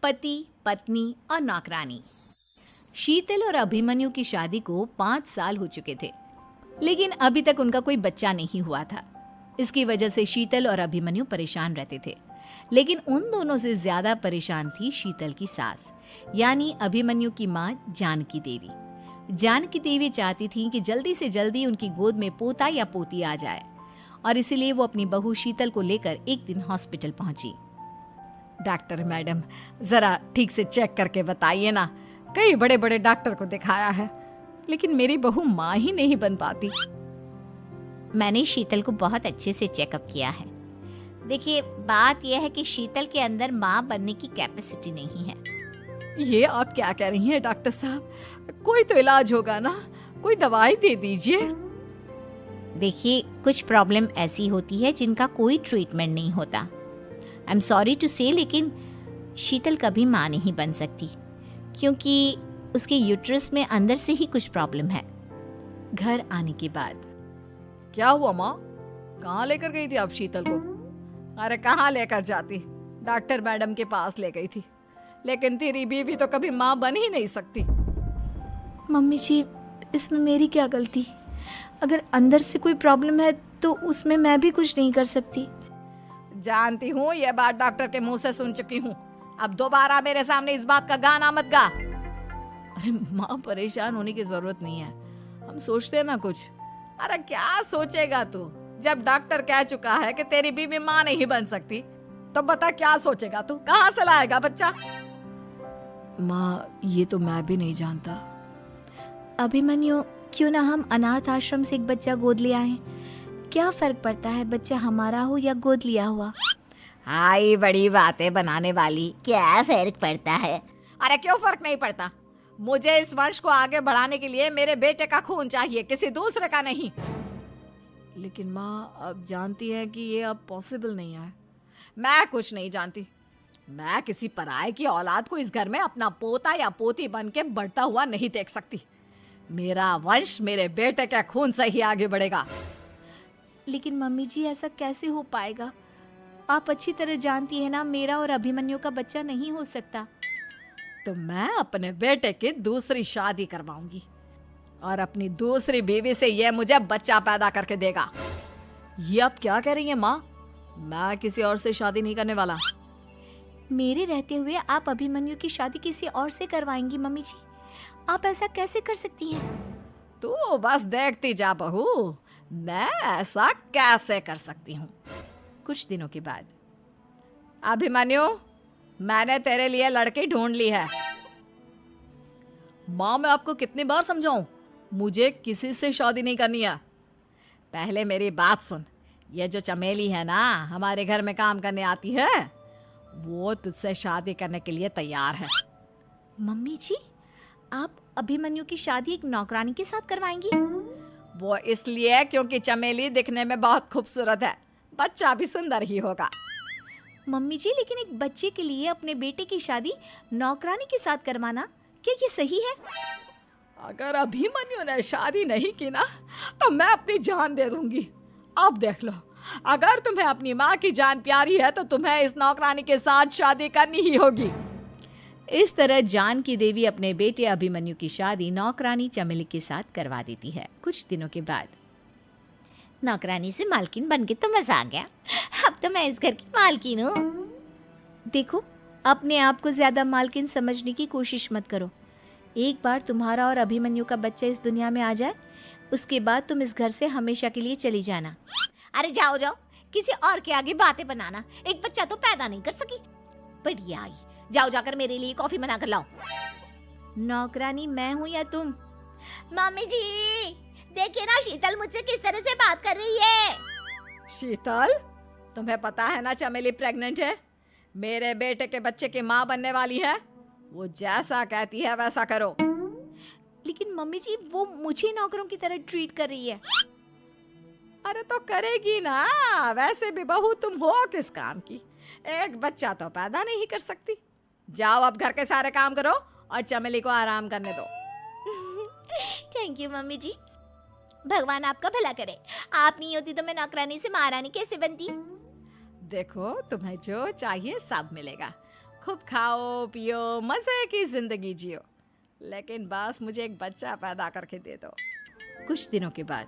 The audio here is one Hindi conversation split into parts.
पति, पत्नी और नौकरानी। शीतल और अभिमन्यु की शादी को 5 साल हो चुके थे, लेकिन अभी तक उनका कोई बच्चा नहीं हुआ था। इसकी वजह से शीतल और अभिमन्यु परेशान रहते थे, लेकिन उन दोनों से ज्यादा परेशान थी शीतल की सास, यानी अभिमन्यु की माँ जानकी देवी। जानकी देवी चाहती थी कि जल्दी से जल्दी उनकी गोद में पोता या पोती आ जाए, और इसीलिए वो अपनी बहू शीतल को लेकर एक दिन हॉस्पिटल पहुंची। डॉक्टर मैडम, जरा ठीक से चेक करके बताइए ना। कई बड़े बड़े डॉक्टर को दिखाया है, लेकिन मेरी बहू माँ ही नहीं बन पाती। मैंने शीतल को बहुत अच्छे से चेकअप किया है। देखिए, बात यह है कि शीतल के अंदर माँ बनने की कैपेसिटी नहीं है। ये आप क्या कह रही हैं डॉक्टर साहब? कोई तो इलाज होगा ना, कोई दवाई दे दीजिए। देखिए, कुछ प्रॉब्लम ऐसी होती है जिनका कोई ट्रीटमेंट नहीं होता। आई एम सॉरी टू से, लेकिन शीतल कभी माँ नहीं बन सकती, क्योंकि उसके यूट्रस में अंदर से ही कुछ प्रॉब्लम है। घर आने के बाद क्या हुआ माँ? कहाँ लेकर गई थी आप शीतल को? अरे कहाँ लेकर जाती, डॉक्टर मैडम के पास ले गई थी, लेकिन तेरी बीवी तो कभी माँ बन ही नहीं सकती। मम्मी जी, इसमें मेरी क्या गलती? अगर अंदर से कोई प्रॉब्लम है तो उसमें मैं भी कुछ नहीं कर सकती। जानती हूँ, ये बात डॉक्टर के मुंह से सुन चुकी हूँ। अब दोबारा मेरे सामने इस बात का गाना मत गा। अरे माँ, परेशान होने की जरूरत नहीं है, हम सोचते हैं ना कुछ। अरे क्या सोचेगा तू? जब डॉक्टर कह चुका है कि तेरी बीवी माँ नहीं बन सकती, तो बता क्या सोचेगा तू? कहाँ से लाएगा बच्चा? माँ, ये तो मैं भी नहीं जानता। अभिमन्यु, क्यों ना हम अनाथ आश्रम से एक बच्चा गोद ले आए? क्या फर्क पड़ता है बच्चा हमारा हो या गोद लिया हुआ? हाय, बड़ी बातें बनाने वाली। क्या फर्क पड़ता है? अरे क्यों फर्क नहीं पड़ता? मुझे इस वंश को आगे बढ़ाने के लिए मेरे बेटे का खून चाहिए, किसी दूसरे का नहीं। लेकिन माँ, आप जानती हैं कि ये अब पॉसिबल नहीं है। मैं कुछ नहीं जानती। मैं किसी पराये की औलाद को इस घर में अपना पोता या पोती बन के बढ़ता हुआ नहीं देख सकती। मेरा वंश मेरे बेटे के खून से ही आगे बढ़ेगा। लेकिन मम्मी जी, ऐसा कैसे हो पाएगा? आप अच्छी तरह जानती है ना, मेरा और अभिमन्यु का बच्चा नहीं हो सकता। तो मैं अपने बेटे की दूसरी शादी करवाऊंगी, और अपनी दूसरी बीवी से ये मुझे बच्चा पैदा करके देगा। ये आप क्या कह रही हैं माँ? मैं किसी और से शादी नहीं करने वाला। मेरे रहते हुए आप अभिमन्यु की शादी किसी और से करवाएंगी? मम्मी जी, आप ऐसा कैसे कर सकती हैं? तू बस देखती जा बहू, मैं ऐसा कैसे कर सकती हूँ। कुछ दिनों के बाद, अभिमन्यु, मैंने तेरे लिए लड़की ढूंढ ली है। माँ, मैं आपको कितनी बार समझाऊं, मुझे किसी से शादी नहीं करनी है। पहले मेरी बात सुन। ये जो चमेली है ना, हमारे घर में काम करने आती है, वो तुझसे शादी करने के लिए तैयार है। मम्मी जी, आप अभिमन्यु की शादी एक नौकरानी के साथ करवाएंगी? वो इसलिए क्योंकि चमेली दिखने में बहुत खूबसूरत है, बच्चा भी सुंदर ही होगा। मम्मी जी, लेकिन एक बच्चे के लिए अपने बेटे की शादी नौकरानी के साथ करवाना, क्या ये सही है? अगर अभिमन्यु ने शादी नहीं की ना, तो मैं अपनी जान दे दूंगी। अब देख लो, अगर तुम्हें अपनी माँ की जान प्यारी है तो तुम्हें इस नौकरानी के साथ शादी करनी ही होगी। इस तरह जानकी देवी अपने बेटे अभिमन्यु की शादी नौकरानी चमेली के साथ करवा देती है। कुछ दिनों के बाद, नौकरानी से मालकिन बन के तो मजा आ गया। अब तो मैं इस घर की मालकिन हूँ। देखो, अपने आप को ज्यादा मालकिन समझने की कोशिश मत करो। एक बार तुम्हारा और अभिमन्यु का बच्चा इस दुनिया में आ जाए, उसके बाद तुम इस घर से हमेशा के लिए चली जाना। अरे जाओ जाओ, किसी और के आगे बातें बनाना। एक बच्चा तो पैदा नहीं कर सकी, बढ़िया आई। जाओ, जाकर मेरे लिए कॉफी बना कर लाओ। नौकरानी मैं हूँ या तुम? मम्मी जी, देखिए ना शीतल मुझसे किस तरह से बात कर रही है। शीतल, तुम्हें पता है ना चमेली प्रेग्नेंट है, मेरे बेटे के बच्चे की माँ बनने वाली है। वो जैसा कहती है वैसा करो। लेकिन मम्मी जी, वो मुझे नौकरों की तरह ट्रीट कर रही है। अरे तो करेगी ना, वैसे भी बहू तुम हो किस काम की? एक बच्चा तो पैदा नहीं कर सकती। जाओ, अब घर के सारे काम करो और चमेली को आराम करने दो। थैंक यू मम्मी जी, भगवान आपका भला करे। आप नहीं होती तो मैं नौकरानी से महारानी कैसे बनती? देखो, तुम्हें जो चाहिए सब मिलेगा। खूब खाओ पियो, मजे की जिंदगी जियो, लेकिन बस मुझे एक बच्चा पैदा करके दे दो। कुछ दिनों के बाद,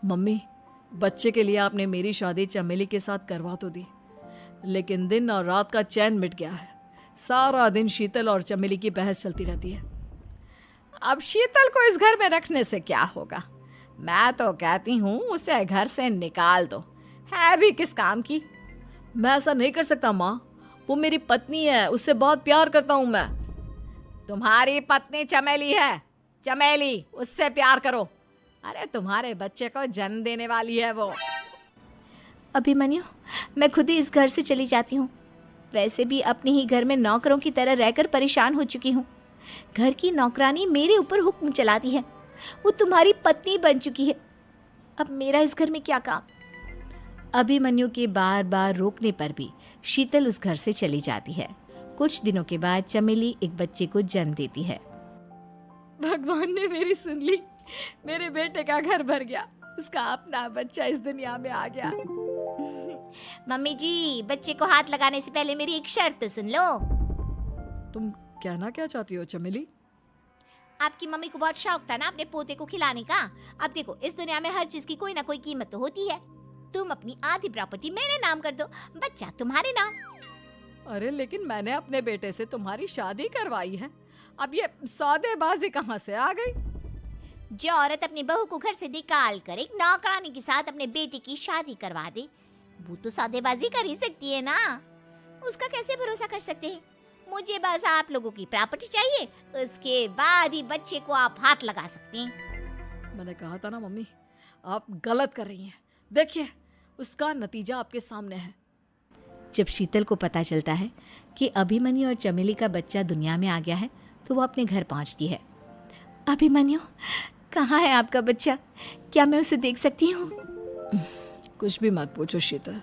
मम्मी, बच्चे के लिए आपने मेरी शादी चमेली के साथ करवा तो दी, लेकिन दिन और रात का चैन मिट गया है। सारा दिन शीतल और चमेली की बहस चलती रहती है। अब शीतल को इस घर में रखने से क्या होगा? मैं तो कहती हूँ उसे घर से निकाल दो, है भी किस काम की। मैं ऐसा नहीं कर सकता माँ, वो मेरी पत्नी है, उससे बहुत प्यार करता हूँ मैं। तुम्हारी पत्नी चमेली है, चमेली, उससे प्यार करो। अरे तुम्हारे बच्चे को जन्म देने वाली है वो। अभिमन्यु, मैं खुद ही इस घर से चली जाती हूँ। वैसे भी अपने ही घर में नौकरों की तरह रहकर परेशान हो चुकी हूँ। घर की नौकरानी मेरे ऊपर हुक्म चलाती है, वो तुम्हारी पत्नी बन चुकी है। अब मेरा इस घर में क्या काम? अभिमन्यु के बार बार रोकने पर भी शीतल उस घर से चली जाती है। कुछ दिनों के बाद चमेली एक बच्चे को जन्म देती है। भगवान ने मेरी सुन ली, मेरे बेटे का घर भर गया, उसका अपना बच्चा इस दुनिया में आ गया। मम्मी जी, बच्चे को हाथ लगाने से पहले मेरी एक शर्त तो सुन लो। तुम कहना क्या चाहती हो चमेली? आपकी मम्मी को बहुत शौक था ना अपने पोते को खिलाने का। अब देखो, इस दुनिया में हर चीज की कोई ना कोई कीमत तो होती है। तुम अपनी आधी प्रॉपर्टी मेरे नाम कर दो, बच्चा तुम्हारे नाम। अरे लेकिन मैंने अपने बेटे से तुम्हारी शादी करवाई है, अब ये सौदेबाजी कहाँ से आ गई? जो औरत अपनी बहू को घर से निकाल कर एक नौकरानी के साथ अपने बेटे की शादी करवा दे, वो तो सौदेबाजी कर ही सकती है ना। उसका कैसे भरोसा कर सकते हैं? मुझे बस आप लोगों की प्रॉपर्टी चाहिए, उसके बाद ही बच्चे को आप हाथ लगा सकते हैं। मैंने कहा था ना मम्मी, आप गलत कर रही हैं। देखिए, उसका नतीजा आपके सामने है। जब शीतल को पता चलता है कि अभिमन्यु और चमेली का बच्चा दुनिया में आ गया है, तो वो अपने घर पहुंचती है। अभिमन्यु, कहाँ है आपका बच्चा? क्या मैं उसे देख सकती हूँ? कुछ भी मत पूछो शीतल,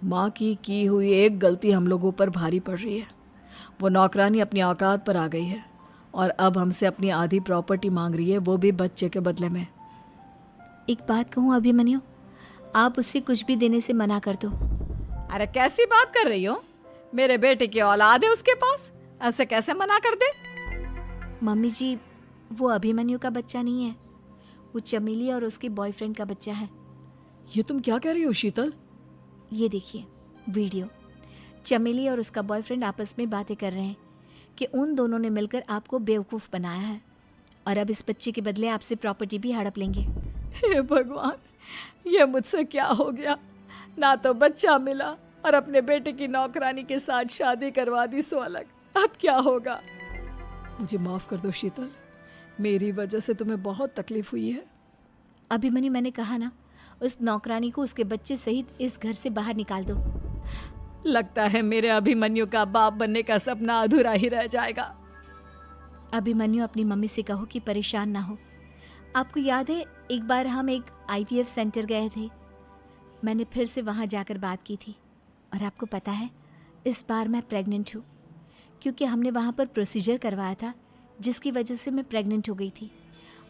माँ की हुई एक गलती हम लोगों पर भारी पड़ रही है। वो नौकरानी अपनी औकात पर आ गई है और अब हमसे अपनी आधी प्रॉपर्टी मांग रही है, वो भी बच्चे के बदले में। एक बात कहूँ अभिमन्यु, आप उसे कुछ भी देने से मना कर दो। अरे कैसी बात कर रही हो? मेरे बेटे की औलाद है उसके पास, ऐसे कैसे मना कर दे? मम्मी जी, वो अभिमन्यु का बच्चा नहीं है, वो चमेली और उसके बॉयफ्रेंड का बच्चा है। ये तुम क्या कह रही हो शीतल? ये देखिए वीडियो, चमेली और उसका बॉयफ्रेंड आपस में बातें कर रहे हैं कि उन दोनों ने मिलकर आपको बेवकूफ़ बनाया है और अब इस बच्चे के बदले आपसे प्रॉपर्टी भी हड़प लेंगे। हे भगवान, ये मुझसे क्या हो गया? ना तो बच्चा मिला और अपने बेटे की नौकरानी के साथ शादी करवा दी सो अलग। अब क्या होगा? मुझे माफ़ कर दो शीतल, मेरी वजह से तुम्हें बहुत तकलीफ हुई है। अभिमन्यु, मैंने कहा ना, उस नौकरानी को उसके बच्चे सहित इस घर से बाहर निकाल दो। लगता है मेरे अभिमन्यु का बाप बनने का सपना अधूरा ही रह जाएगा। अभिमन्यु, अपनी मम्मी से कहो कि परेशान ना हो। आपको याद है एक बार हम एक IVF सेंटर गए थे, मैंने फिर से वहाँ जाकर बात की थी और आपको पता है इस बार मैं प्रेग्नेंट हूँ, क्योंकि हमने वहाँ पर प्रोसीजर करवाया था जिसकी वजह से मैं प्रेग्नेंट हो गई थी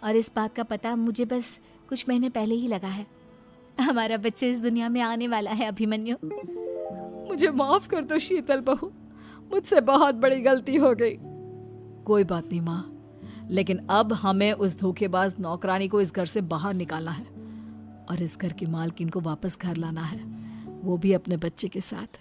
और इस बात का पता मुझे बस कुछ महीने पहले ही लगा है। हमारा बच्चा इस दुनिया में आने वाला है अभिमन्यु। मुझे माफ कर दो शीतल बहू, मुझसे बहुत बड़ी गलती हो गई। कोई बात नहीं माँ, लेकिन अब हमें उस धोखेबाज नौकरानी को इस घर से बाहर निकालना है और इस घर की मालकिन को वापस घर लाना है, वो भी अपने बच्चे के साथ।